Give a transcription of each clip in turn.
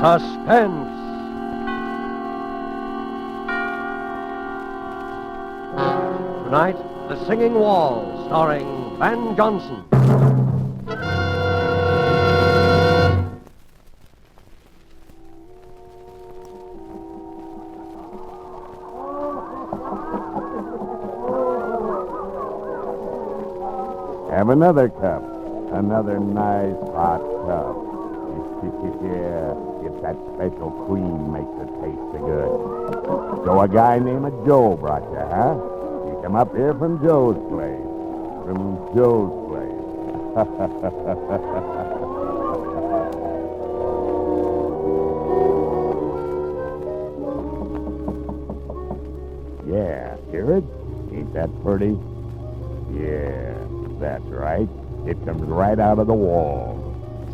Suspense. Tonight, The Singing Wall, starring Van Johnson. Have another cup. Another nice hot cup. Yeah, it's that special cream makes it taste so good. So a guy named Joe brought you, huh? You come up here from Joe's place. From Joe's place. Yeah, hear it? Ain't that pretty? Yeah, that's right. It comes right out of the wall.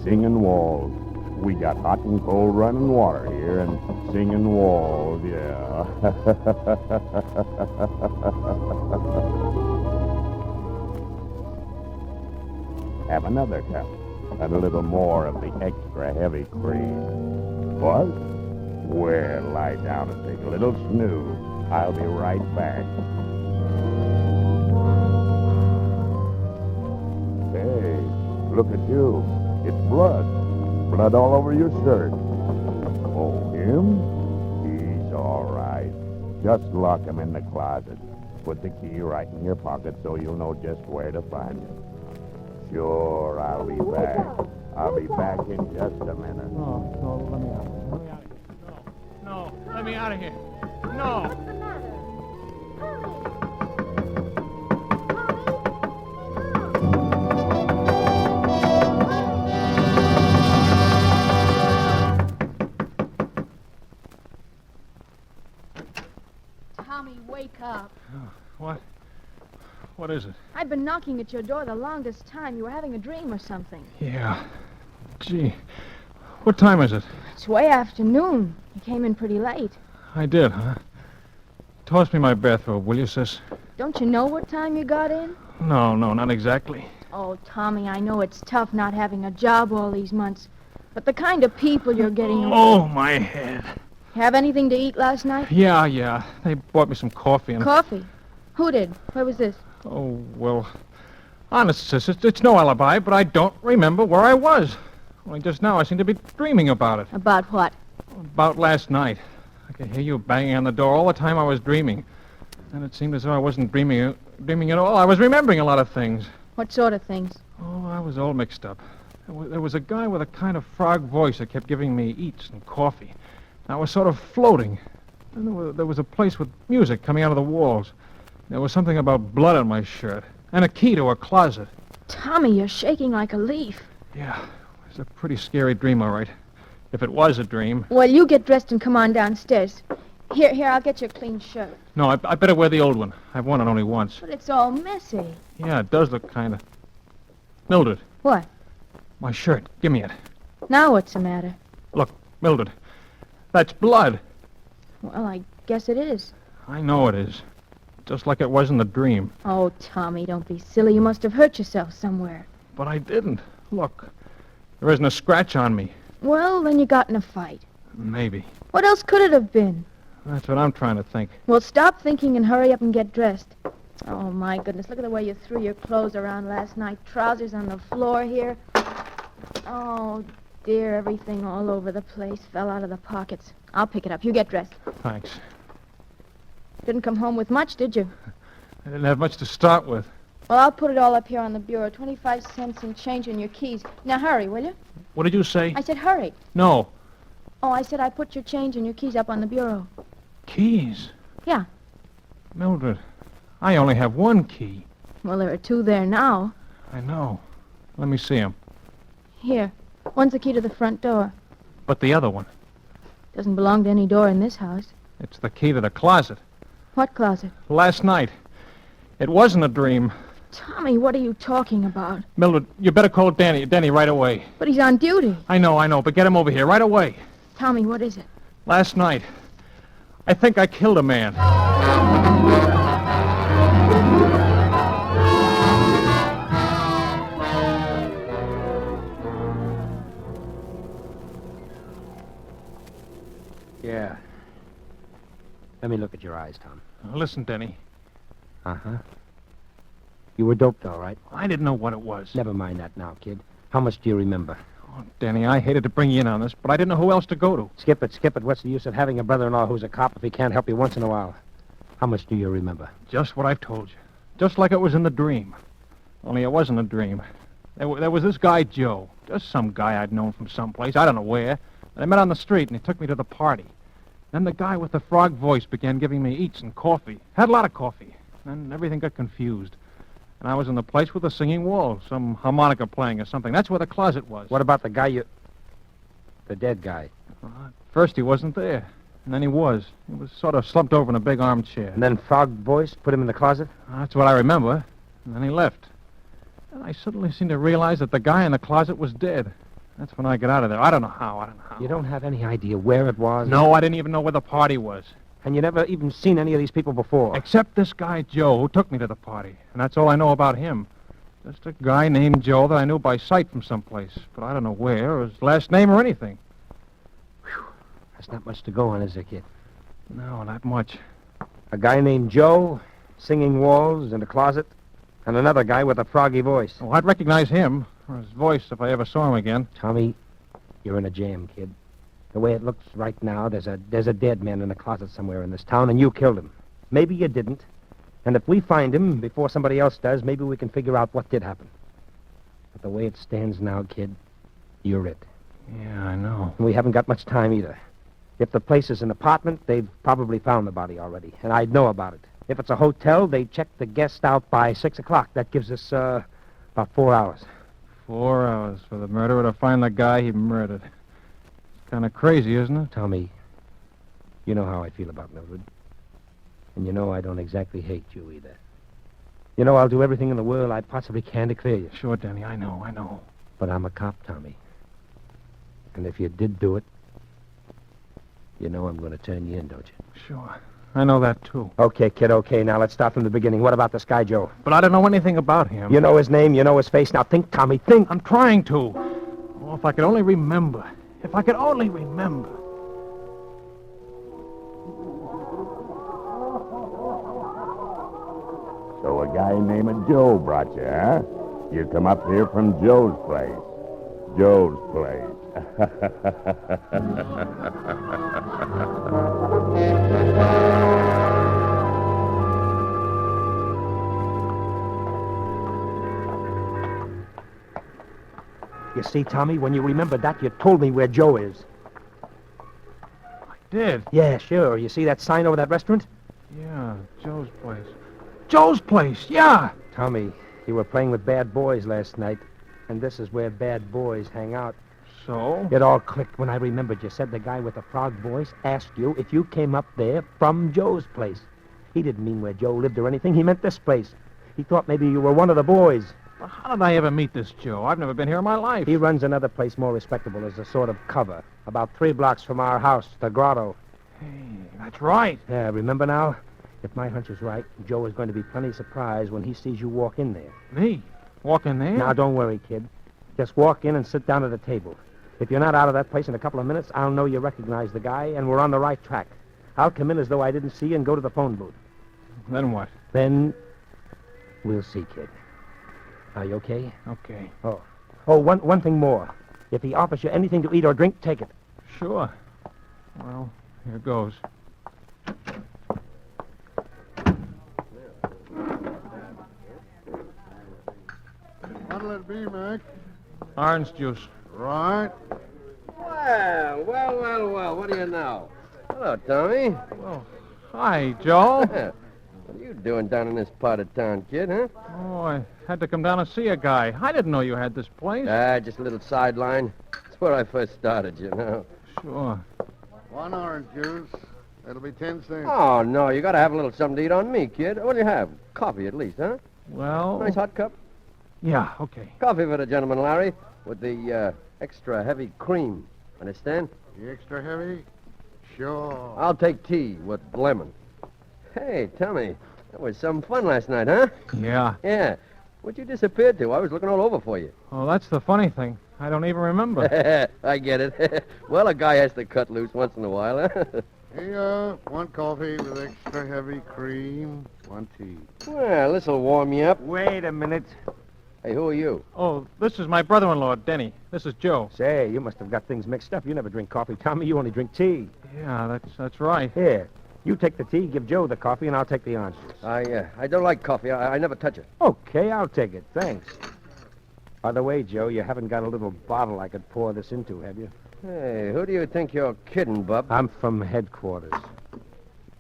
Singing walls. We got hot and cold running water here and singing walls, yeah. Have another cup. And a little more of the extra heavy cream. What? Well, lie down and take a little snooze. I'll be right back. Hey, look at you. It's blood. Blood all over your shirt. Oh, him? He's all right. Just lock him in the closet. Put the key right in your pocket so you'll know just where to find him. Sure, I'll be back. I'll be back in just a minute. No, let me out. Let me out of here. No. What's the matter? Hurry! Tommy, wake up. What? What is it? I've been knocking at your door the longest time. You were having a dream or something. Yeah. Gee. What time is it? It's way afternoon. You came in pretty late. I did, huh? Toss me my bathrobe, will you, sis? Don't you know what time you got in? No, not exactly. Oh, Tommy, I know it's tough not having a job all these months. But the kind of people you're getting... Oh, my head. Have anything to eat last night? Yeah. They bought me some coffee and... Coffee? Who did? Where was this? Oh, well... Honest, sis, it's no alibi, but I don't remember where I was. Only just now I seem to be dreaming about it. About what? About last night. I could hear you banging on the door all the time I was dreaming. And it seemed as though I wasn't dreaming at all. I was remembering a lot of things. What sort of things? Oh, I was all mixed up. There was a guy with a kind of frog voice that kept giving me eats and coffee. I was sort of floating. Then there was a place with music coming out of the walls. There was something about blood on my shirt and a key to a closet. Tommy, you're shaking like a leaf. Yeah, it was a pretty scary dream, all right. If it was a dream. Well, you get dressed and come on downstairs. Here, I'll get you a clean shirt. No, I better wear the old one. I've worn it only once. But it's all messy. Yeah, it does look kind of... Mildred. What? My shirt. Give me it. Now what's the matter? Look, Mildred. That's blood. Well, I guess it is. I know it is. Just like it was in the dream. Oh, Tommy, don't be silly. You must have hurt yourself somewhere. But I didn't. Look. There isn't a scratch on me. Well, then you got in a fight. Maybe. What else could it have been? That's what I'm trying to think. Well, stop thinking and hurry up and get dressed. Oh, my goodness. Look at the way you threw your clothes around last night. Trousers on the floor here. Oh, dear. Everything all over the place fell out of the pockets. I'll pick it up. You get dressed. Thanks. Didn't come home with much, did you? I didn't have much to start with. Well, I'll put it all up here on the bureau. 25 cents and change in your keys. Now, hurry, will you? What did you say? I said hurry. No. Oh, I said I put your change and your keys up on the bureau. Keys? Yeah. Mildred, I only have one key. Well, there are two there now. I know. Let me see them. Here. One's the key to the front door. But the other one? Doesn't belong to any door in this house. It's the key to the closet. What closet? Last night. It wasn't a dream. Tommy, what are you talking about? Mildred, you better call Denny right away. But he's on duty. I know, but get him over here right away. Tommy, what is it? Last night, I think I killed a man. Let me look at your eyes, Tom. Listen, Denny. Uh-huh. You were doped, all right. I didn't know what it was. Never mind that now, kid. How much do you remember? Oh, Denny, I hated to bring you in on this, but I didn't know who else to go to. Skip it. What's the use of having a brother-in-law who's a cop if he can't help you once in a while? How much do you remember? Just what I've told you. Just like it was in the dream. Only it wasn't a dream. There was this guy, Joe. Just some guy I'd known from someplace. I don't know where. And I met on the street, and he took me to the party. Then the guy with the frog voice began giving me eats and coffee. Had a lot of coffee. Then everything got confused. And I was in the place with the singing wall, some harmonica playing or something. That's where the closet was. What about the guy the dead guy? At first he wasn't there. And then he was. He was sort of slumped over in a big armchair. And then frog voice put him in the closet? That's what I remember. And then he left. And I suddenly seemed to realize that the guy in the closet was dead. That's when I got out of there. I don't know how. You don't have any idea where it was? No, I didn't even know where the party was. And you never even seen any of these people before? Except this guy, Joe, who took me to the party. And that's all I know about him. Just a guy named Joe that I knew by sight from someplace. But I don't know where, or his last name or anything. Whew. That's not much to go on, is there, kid? No, not much. A guy named Joe, singing walls in a closet, and another guy with a froggy voice. Oh, I'd recognize him, or his voice, if I ever saw him again. Tommy, you're in a jam, kid. The way it looks right now, there's a dead man in a closet somewhere in this town, and you killed him. Maybe you didn't. And if we find him before somebody else does, maybe we can figure out what did happen. But the way it stands now, kid, you're it. Yeah, I know. And we haven't got much time either. If the place is an apartment, they've probably found the body already, and I'd know about it. If it's a hotel, they check the guest out by 6 o'clock. That gives us, about 4 hours. 4 hours for the murderer to find the guy he murdered. It's kind of crazy, isn't it? Tommy, you know how I feel about Mildred. And you know I don't exactly hate you either. You know I'll do everything in the world I possibly can to clear you. Sure, Danny, I know. But I'm a cop, Tommy. And if you did do it, you know I'm going to turn you in, don't you? Sure. I know that, too. Okay, kid, okay. Now let's start from the beginning. What about this guy, Joe? But I don't know anything about him. You know his name, you know his face. Now think, Tommy, think. I'm trying to. Oh, if I could only remember. If I could only remember. So a guy named Joe brought you, huh? You come up here from Joe's place. Joe's place. You see, Tommy, when you remembered that, you told me where Joe is. I did? Yeah, sure. You see that sign over that restaurant? Yeah, Joe's place. Joe's place, yeah! Tommy, you were playing with bad boys last night, and this is where bad boys hang out. So? It all clicked when I remembered you said the guy with the frog voice asked you if you came up there from Joe's place. He didn't mean where Joe lived or anything. He meant this place. He thought maybe you were one of the boys. Well, how did I ever meet this Joe? I've never been here in my life. He runs another place more respectable as a sort of cover, about 3 blocks from our house, the Grotto. Hey, that's right. Yeah, remember now? If my hunch is right, Joe is going to be plenty surprised when he sees you walk in there. Me? Walk in there? Now, don't worry, kid. Just walk in and sit down at the table. If you're not out of that place in a couple of minutes, I'll know you recognize the guy, and we're on the right track. I'll come in as though I didn't see you and go to the phone booth. Then what? Then we'll see, kid. Are you okay? Okay. Oh, one thing more. If he offers you anything to eat or drink, take it. Sure. Well, here goes. What'll it be, Mac? Orange juice. Right. Well, what do you know? Hello, Tommy. Well, hi, Joe. What are you doing down in this part of town, kid, huh? Oh, I had to come down and see a guy. I didn't know you had this place. Just a little sideline. It's where I first started, you know. Sure. 1 orange juice. That'll be 10 cents. Oh, no, you gotta have a little something to eat on me, kid. What do you have? Coffee, at least, huh? Well... Nice hot cup. Yeah, okay. Coffee for the gentleman, Larry, with the extra heavy cream. Understand? The extra heavy? Sure. I'll take tea with lemon. Hey, Tommy, that was some fun last night, huh? Yeah. Yeah. What'd you disappear to? I was looking all over for you. Oh, that's the funny thing. I don't even remember. I get it. Well, a guy has to cut loose once in a while, huh? Here, one coffee with extra heavy cream, one tea. Well, this'll warm you up. Wait a minute. Hey, who are you? Oh, this is my brother-in-law, Denny. This is Joe. Say, you must have got things mixed up. You never drink coffee, Tommy. You only drink tea. Yeah, that's right. Here, you take the tea, give Joe the coffee, and I'll take the orange juice. I don't like coffee. I never touch it. Okay, I'll take it. Thanks. By the way, Joe, you haven't got a little bottle I could pour this into, have you? Hey, who do you think you're kidding, Bub? I'm from headquarters.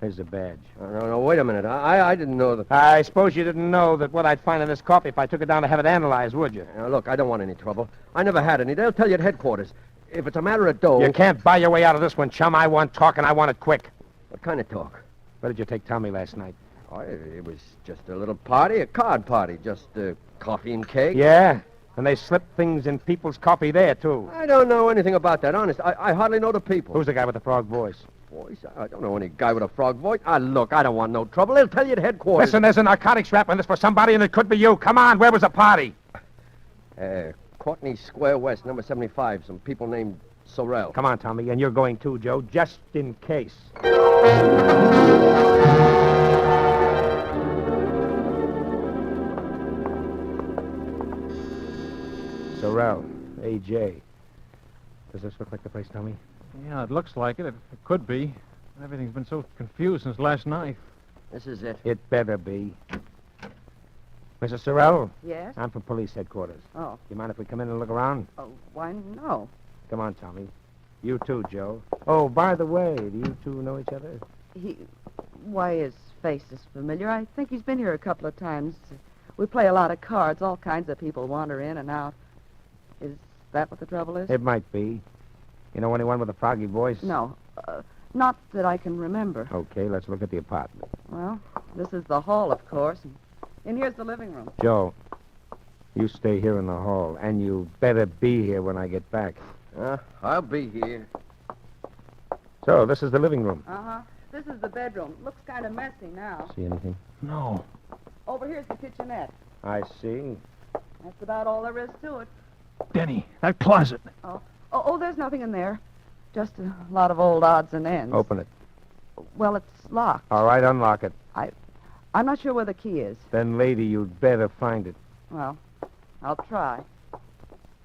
Here's the badge. No, wait a minute. I didn't know that. I suppose you didn't know that what I'd find in this coffee if I took it down to have it analyzed, would you? Now, look, I don't want any trouble. I never had any. They'll tell you at headquarters. If it's a matter of dough... You can't buy your way out of this one, chum. I want talk, and I want it quick. What kind of talk? Where did you take Tommy last night? Oh, it was just a little party, a card party. Just coffee and cake. Yeah? And they slip things in people's coffee there, too. I don't know anything about that, honest. I hardly know the people. Who's the guy with the frog voice? Voice? I don't know any guy with a frog voice. Look, I don't want no trouble. They'll tell you at headquarters. Listen, there's a narcotics rap on this for somebody, and it could be you. Come on, where was the party? Courtney Square West, number 75. Some people named Sorrell. Come on, Tommy, and you're going too, Joe, just in case. Sorrell, A.J. Does this look like the place, Tommy? Yeah, it looks like it. It could be. Everything's been so confused since last night. This is it. It better be. Mrs. Sorrell, Yes? I'm from police headquarters. Oh, Do you mind if we come in and look around? why, no. Come on, Tommy. You too, Joe. Oh, by the way, do you two know each other? Why, his face is familiar. I think he's been here a couple of times. We play a lot of cards. All kinds of people wander in and out. Is that what the trouble is? It might be. You know anyone with a froggy voice? No, not that I can remember. Okay, let's look at the apartment. Well, this is the hall, of course. And here's the living room. Joe, you stay here in the hall, and you better be here when I get back. I'll be here. So, this is the living room. Uh-huh. This is the bedroom. Looks kind of messy now. See anything? No. Over here's the kitchenette. I see. That's about all there is to it. Denny, that closet. Oh, there's nothing in there. Just a lot of old odds and ends. Open it. Well, it's locked. All right, unlock it. I'm not sure where the key is. Then, lady, you'd better find it. Well, I'll try.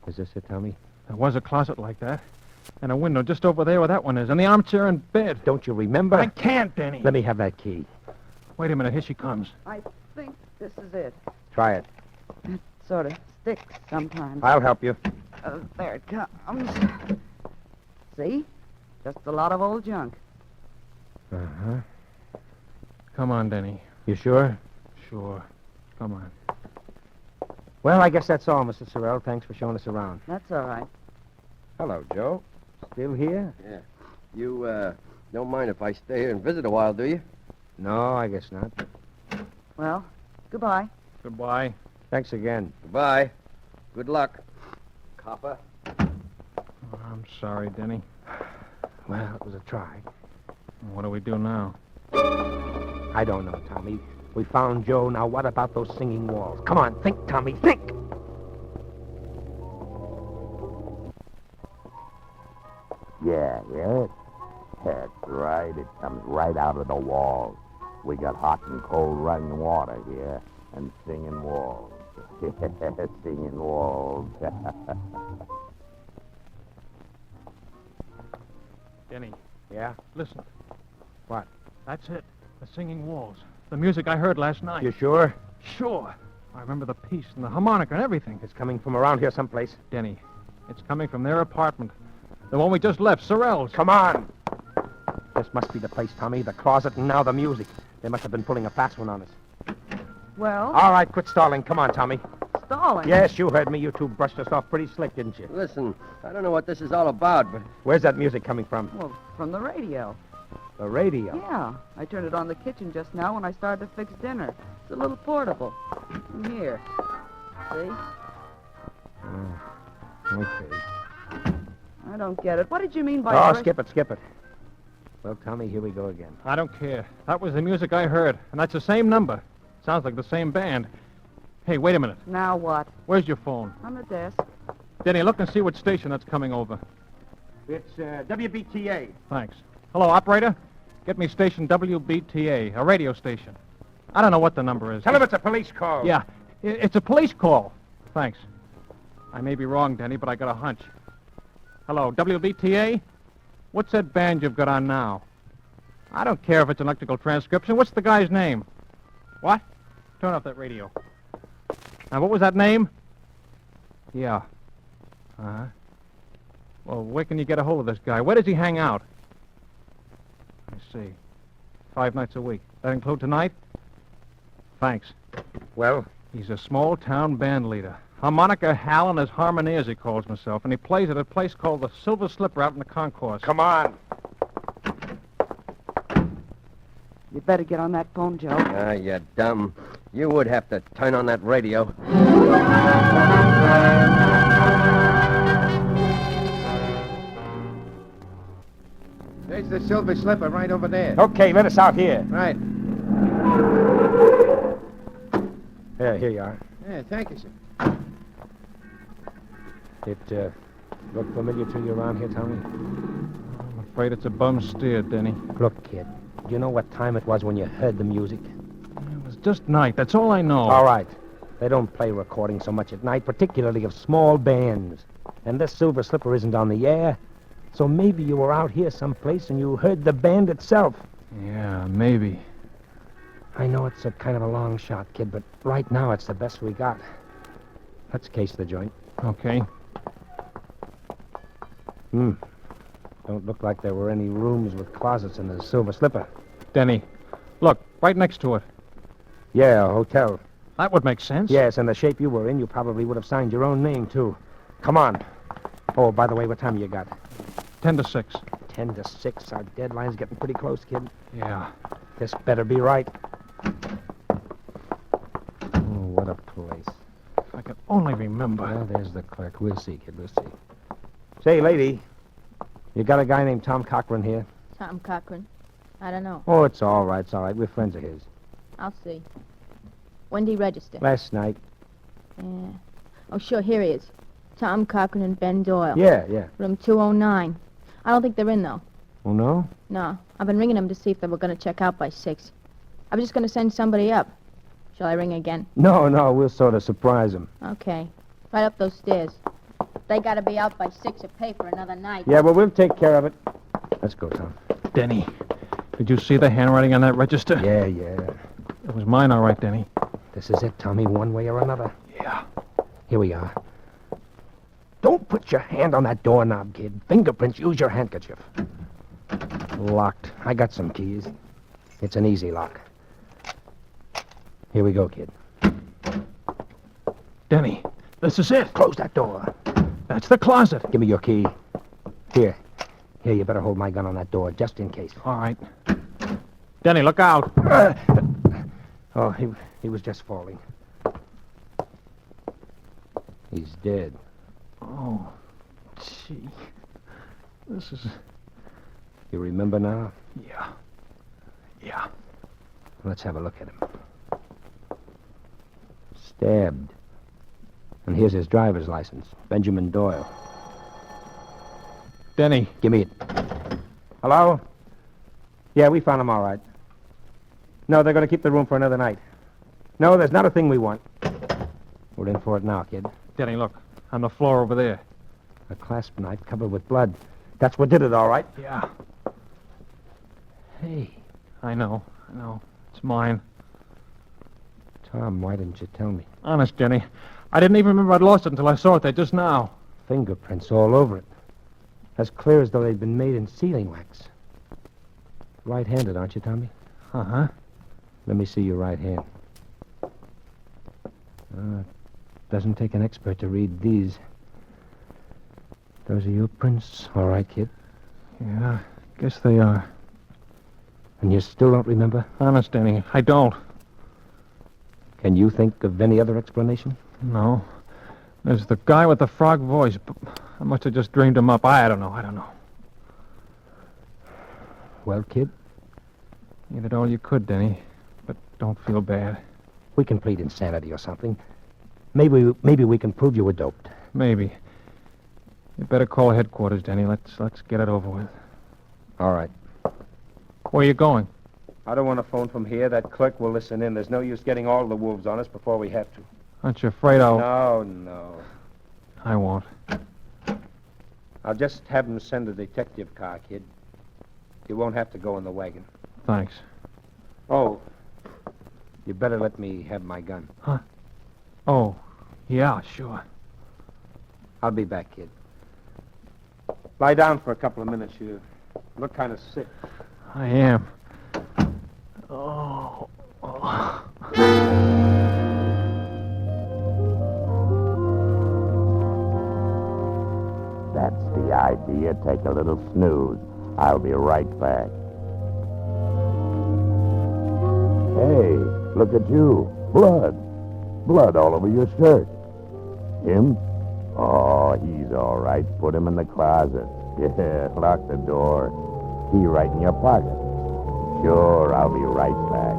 Is this it, Tommy? There was a closet like that. And a window just over there where that one is. And the armchair and bed. Don't you remember? I can't, Denny. Let me have that key. Wait a minute. Here she comes. I think this is it. Try it. It sort of sticks sometimes. I'll help you. There it comes. See? Just a lot of old junk. Uh-huh. Come on, Denny. You sure? Sure. Come on. Well, I guess that's all, Mrs. Sorrell. Thanks for showing us around. That's all right. Hello, Joe. Still here? Yeah. You, don't mind if I stay here and visit a while, do you? No, I guess not. Well, goodbye. Goodbye. Thanks again. Goodbye. Good luck. Copper. Oh, I'm sorry, Denny. Well, it was a try. What do we do now? I don't know, Tommy. We found Joe. Now, what about those singing walls? Come on, think, Tommy, think! Yeah. That's right. It comes right out of the walls. We got hot and cold running water here and singing walls. Singing walls. Denny, Yeah? listen. What? That's it. The singing walls. The music I heard last night. You sure? Sure. I remember the piece and the harmonica and everything. It's coming from around here someplace. Denny, it's coming from their apartment. The one we just left, Sorrell's. Come on! This must be the place, Tommy. The closet and now the music. They must have been pulling a fast one on us. Well, All right, quit stalling. Come on, Tommy. stalling. Yes, you heard me. You two brushed us off pretty slick, didn't you? Listen, I don't know what this is all about, but Where's that music coming from? Well, from the radio. The radio. Yeah. I turned it on the kitchen just now when I started to fix dinner. It's a little portable. Here. See? Okay. I don't get it. What did you mean by... Oh, skip it. Well, Tommy, here we go again. I don't care. That was the music I heard, and that's the same number. Sounds like the same band. Hey, wait a minute. Now what? Where's your phone? On the desk. Denny, look and see what station that's coming over. It's WBTA. Thanks. Hello, operator? Get me station WBTA, a radio station. I don't know what the number is. Tell him it's a police call. Yeah, it's a police call. Thanks. I may be wrong, Denny, but I got a hunch. Hello, WBTA? What's that band you've got on now? I don't care if it's an electrical transcription. What's the guy's name? What? Turn off that radio. Now, what was that name? Yeah. Uh-huh. Well, where can you get a hold of this guy? Where does he hang out? I see. 5 nights a week. That include tonight? Thanks. Well? He's a small-town band leader. Harmonica Hal and his Harmoneers, he calls himself, and he plays at a place called the Silver Slipper out in the concourse. Come on. You'd better get on that phone, Joe. Ah, you dumb. You would have to turn on that radio. There's the Silver Slipper right over there. Okay, let us out here. Right. Here you are. Yeah, thank you, sir. It, look familiar to you around here, Tommy? I'm afraid it's a bum steer, Denny. Look, kid, do you know what time it was when you heard the music? It was just night. That's all I know. All right. They don't play recordings so much at night, particularly of small bands. And this Silver Slipper isn't on the air. So maybe you were out here someplace and you heard the band itself. Yeah, maybe. I know it's a kind of a long shot, kid, but right now it's the best we got. Let's case the joint. Okay. Don't look like there were any rooms with closets in the Silver Slipper. Denny, look, right next to it. Yeah, a hotel. That would make sense. Yes, and the shape you were in, you probably would have signed your own name, too. Come on. Oh, by the way, what time you got? 10 to 6. 10 to 6. Our deadline's getting pretty close, kid. Yeah. This better be right. Oh, what a place. If I could only remember. Well, there's the clerk. We'll see, kid. We'll see. Say, lady, you got a guy named Tom Cochran here? Tom Cochran. I don't know. Oh, it's all right. It's all right. We're friends of his. I'll see. When did he register? Last night. Yeah. Oh, sure, here he is. Tom Cochran and Ben Doyle. Yeah. Room 209. I don't think they're in, though. Oh, no? No. I've been ringing them to see if they were going to check out by 6. I was just going to send somebody up. Shall I ring again? No, we'll sort of surprise him. Okay. Right up those stairs. They got to be out by 6 or pay for another night. Yeah, well, we'll take care of it. Let's go, Tom. Denny, did you see the handwriting on that register? Yeah. It was mine, all right, Denny. This is it, Tommy, one way or another. Yeah. Here we are. Don't put your hand on that doorknob, kid. Fingerprints, use your handkerchief. Locked. I got some keys. It's an easy lock. Here we go, kid. Denny, this is it. Close that door. That's the closet. Give me your key. Here, you better hold my gun on that door, just in case. All right. Denny, look out. Oh, he was just falling. He's dead. Oh, gee. This is... You remember now? Yeah. Let's have a look at him. Stabbed. And here's his driver's license. Benjamin Doyle. Denny. Give me it. Hello? Yeah, we found him all right. No, they're going to keep the room for another night. No, there's not a thing we want. We're in for it now, kid. Denny, look. On the floor over there. A clasp knife covered with blood. That's what did it, all right. Yeah. Hey, I know. It's mine. Tom, why didn't you tell me? Honest, Denny. I didn't even remember I'd lost it until I saw it there just now. Fingerprints all over it. As clear as though they'd been made in sealing wax. Right-handed, aren't you, Tommy? Uh-huh. Let me see your right hand. Doesn't take an expert to read these. Those are your prints. All right, kid. Yeah, guess they are. And you still don't remember? Honest, Denny, I don't. Can you think of any other explanation? No. There's the guy with the frog voice. I must have just dreamed him up. I don't know. Well, kid, You did all you could, Denny. But don't feel bad. we can plead insanity or something. Maybe we can prove you were doped. Maybe. You better call headquarters, Denny. Let's get it over with. All right. Where you going? I don't want to phone from here. That clerk will listen in. There's no use getting all the wolves on us before we have to. Aren't you afraid I'll... No. I won't. I'll just have him send a detective car, kid. You won't have to go in the wagon. Thanks. Oh, you better let me have my gun. Oh, yeah, sure. I'll be back, kid. Lie down for a couple of minutes. You look kind of sick. I am. Oh. That's the idea. Take a little snooze. I'll be right back. Hey, look at you. Blood. Blood all over your shirt. Him? Oh, he's all right. Put him in the closet. Yeah, lock the door. Key right in your pocket. Sure, I'll be right back.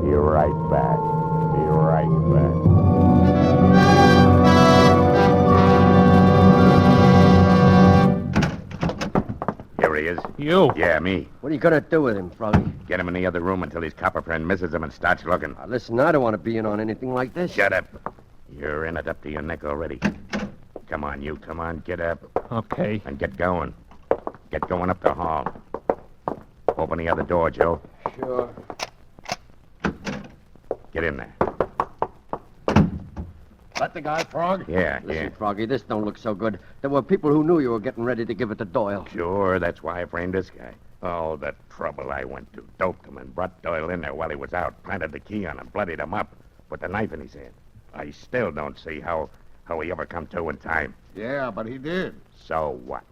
Be right back. Be right back. Here he is. You. Yeah, me. What are you going to do with him, Froggy? Get him in the other room until his copper friend misses him and starts looking. Now, listen, I don't want to be in on anything like this. Shut up. You're in it up to your neck already. Come on, you. Come on. Get up. Okay. And get going. Get going up the hall. Open the other door, Joe. Sure. Get in there. Let the guy, Frog? Yeah, Listen, Froggy, this don't look so good. There were people who knew you were getting ready to give it to Doyle. Sure, that's why I framed this guy. Oh, the trouble I went to. Doped him and brought Doyle in there while he was out. Planted the key on him, bloodied him up. Put the knife in his hand. I still don't see how he ever come to in time. Yeah, but he did. So what?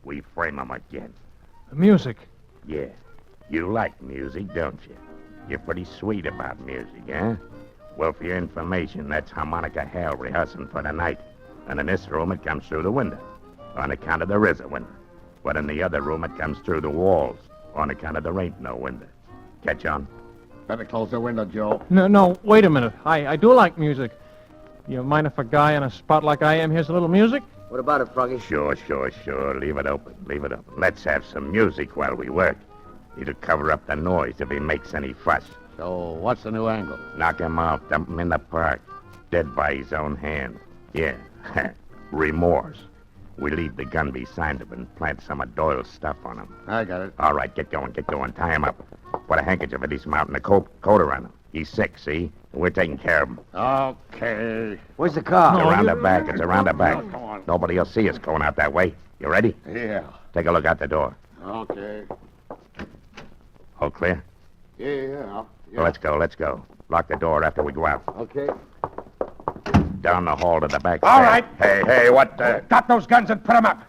We frame him again. The music. Yeah. You like music, don't you? You're pretty sweet about music, eh? Well, for your information, that's harmonica hell rehearsing for tonight. And in this room, it comes through the window. On account of there is a window. But in the other room, it comes through the walls. On account of there ain't no window. Catch on? Better close the window, Joe. No, wait a minute. I do like music. You mind if a guy in a spot like I am hears a little music? What about it, Froggy? Sure. Leave it open. Let's have some music while we work. It'll cover up the noise if he makes any fuss. So, what's the new angle? Knock him out, dump him in the park. Dead by his own hand. Yeah. Remorse. We leave the gun beside him and plant some of Doyle's stuff on him. I got it. All right, get going. Tie him up. Put a handkerchief at his mouth and a coat around him. He's sick, see? We're taking care of him. Okay. Where's the car? It's around the back. It's around the back. Come on. Nobody will see us going out that way. You ready? Yeah. Take a look out the door. Okay. All clear? Yeah. Well, let's go. Lock the door after we go out. Okay. Down the hall to the back. All stairs. right. Hey, what the... Got those guns and put them up.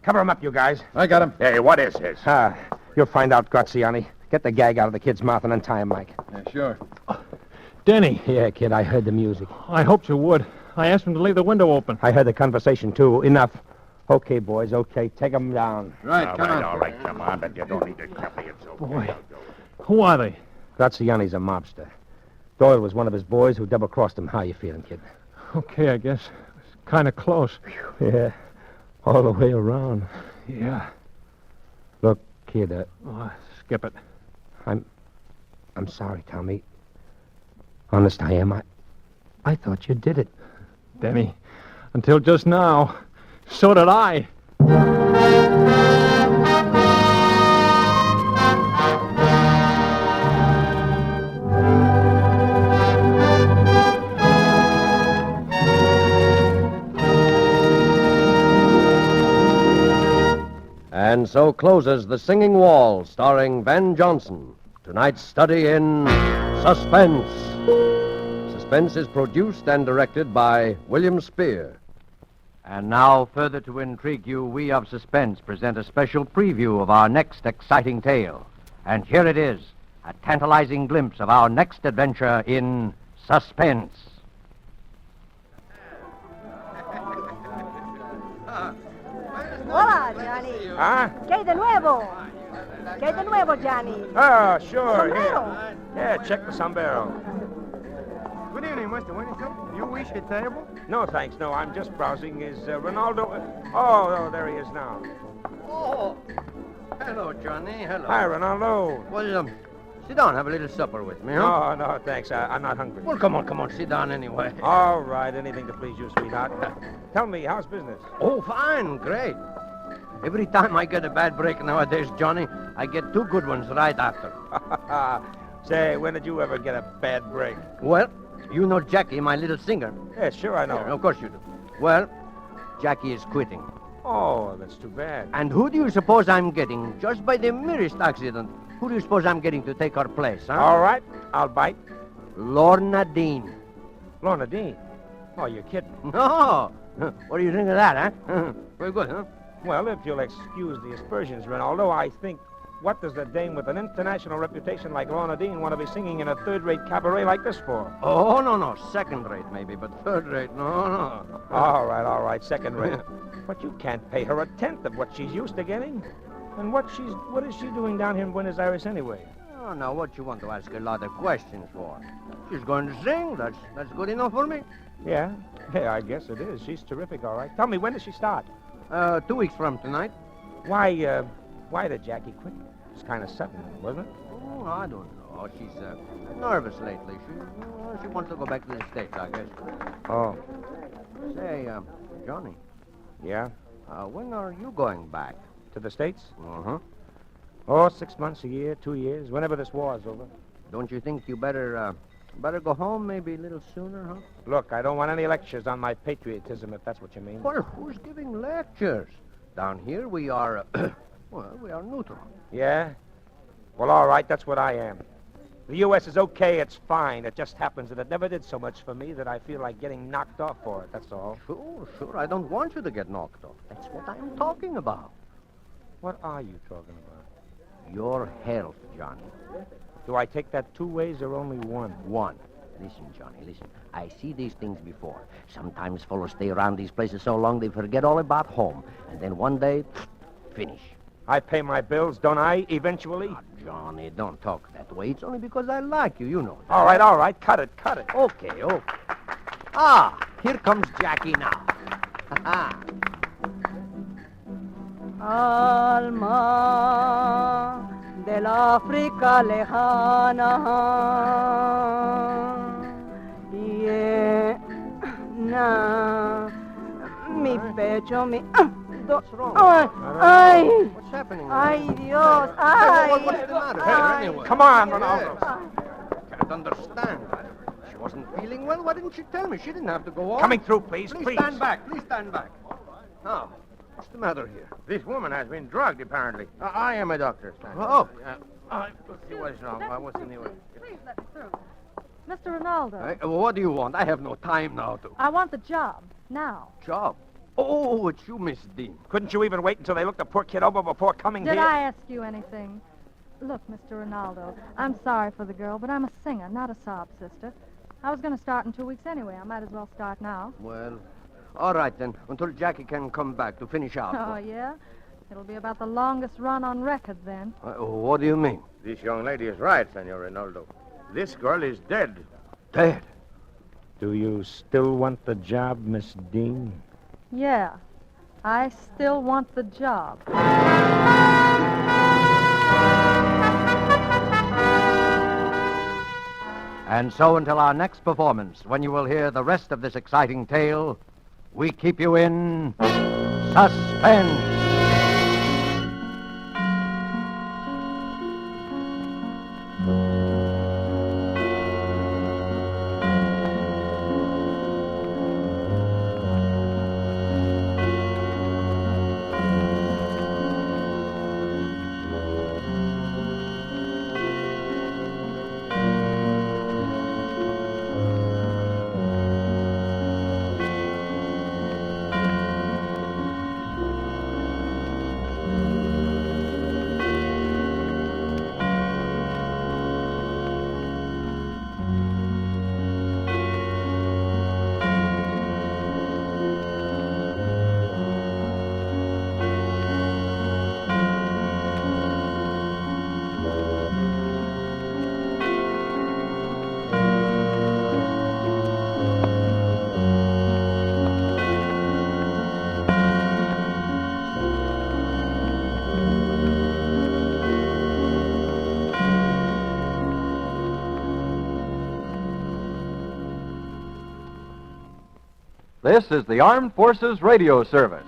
Cover them up, you guys. I got him. Hey, what is this? You'll find out, Graziani. Get the gag out of the kid's mouth and untie him, Mike. Yeah, sure. Denny, Yeah, kid, I heard the music. I hoped you would. I asked him to leave the window open. I heard the conversation, too. Enough. Okay, boys, okay. Take them down. Right, All right, come on, but you don't need to tell me it's okay. Boy. I'll go. Who are they? Graziani's a mobster. Doyle was one of his boys who double-crossed him. How you feeling, kid? Okay, I guess. It's kind of close. Yeah, all the way around. Yeah. Look, kid, Skip it. I'm sorry, Tommy. Honest, I am. I thought you did it. Denny, until just now, so did I. And so closes The Singing Wall, starring Van Johnson. Tonight's study in Suspense. Suspense is produced and directed by William Spear. And now, further to intrigue you, we of Suspense present a special preview of our next exciting tale. And here it is, a tantalizing glimpse of our next adventure in Suspense. Hola, Johnny. Huh? ¿Qué de nuevo? ¿Qué de nuevo, Johnny? Oh, sure. Sombrero. Yeah, check the sombrero. Good evening, Mr. Whittington. You wish a table? No, thanks. No, I'm just browsing. Is Ronaldo... Oh, there he is now. Oh, hello, Johnny. Hello. Hi, Ronaldo. Well, sit down. Have a little supper with me, huh? No, thanks. I'm not hungry. Well, come on. Sit down anyway. All right, anything to please you, sweetheart. Tell me, how's business? Oh, fine. Great. Every time I get a bad break nowadays, Johnny, I get 2 good ones right after. Say, when did you ever get a bad break? Well, you know Jackie, my little singer. Yeah, sure, I know. Yeah, of course you do. Well, Jackie is quitting. Oh, that's too bad. And who do you suppose I'm getting? Just by the merest accident. Who do you suppose I'm getting to take her place, huh? All right, I'll bite. Lorna Dean. Lorna Dean? Oh, you're kidding. No. What do you think of that, huh? Very good, huh? Well, if you'll excuse the aspersions, Ronaldo, I think, what does a dame with an international reputation like Lorna Dean want to be singing in a third-rate cabaret like this for? Oh, no. Second rate, maybe, but third rate, no. All right, second rate. But you can't pay her a tenth of what she's used to getting. And what is she doing down here in Buenos Aires anyway? Oh, now, what you want to ask a lot of questions for? She's going to sing. That's good enough for me. Yeah, I guess it is. She's terrific, all right. Tell me, when does she start? 2 weeks from tonight. Why did Jackie quit? It's kind of sudden, wasn't it? Oh, I don't know. She's nervous lately. She wants to go back to the States, I guess. Oh. Say, Johnny. Yeah? When are you going back? To the States? Uh-huh. Oh, 6 months, a year, 2 years, whenever this war's over. Don't you think you better go home maybe a little sooner, huh? Look, I don't want any lectures on my patriotism, if that's what you mean. Well, who's giving lectures? Down here we are, we are neutral. Yeah? Well, all right, that's what I am. The U.S. is okay, it's fine. It just happens that it never did so much for me that I feel like getting knocked off for it, that's all. Sure. I don't want you to get knocked off. That's what I'm talking about. What are you talking about? Your health, Johnny. Do I take that 2 ways or only one? One. Listen, Johnny, listen. I see these things before. Sometimes fellows stay around these places so long they forget all about home. And then one day, finish. I pay my bills, don't I, eventually? Ah, Johnny, don't talk that way. It's only because I like you, you know that. All right. Cut it. Okay. Ah, here comes Jackie now. Alma del África lejana, llena mi pecho, mi... What's wrong? Ay, What's happening? ay, Dios, ay. What's the matter? Hey, anyway. Come on, Ronaldo. Can't understand. She wasn't feeling well. Why didn't she tell me? She didn't have to go on. Coming through, please. Please stand back. Now, what's the matter here? This woman has been drugged, apparently. I am a doctor. Oh. Let's see what's wrong. What's in the way? Please let me through. Mr. Ronaldo, What do you want? I have no time now to... I want the job. Now. Job? Oh, it's you, Miss Dean. Couldn't you even wait until they looked the poor kid over before coming Did here? I ask you anything? Look, Mr. Ronaldo, I'm sorry for the girl, but I'm a singer, not a sob sister. I was going to start in 2 weeks anyway. I might as well start now. Well, all right then, until Jackie can come back to finish out. Oh, yeah? It'll be about the longest run on record then. What do you mean? This young lady is right, Senor Ronaldo. This girl is dead. Dead? Do you still want the job, Miss Dean? Yeah, I still want the job. And so until our next performance, when you will hear the rest of this exciting tale, we keep you in suspense. This is the Armed Forces Radio Service.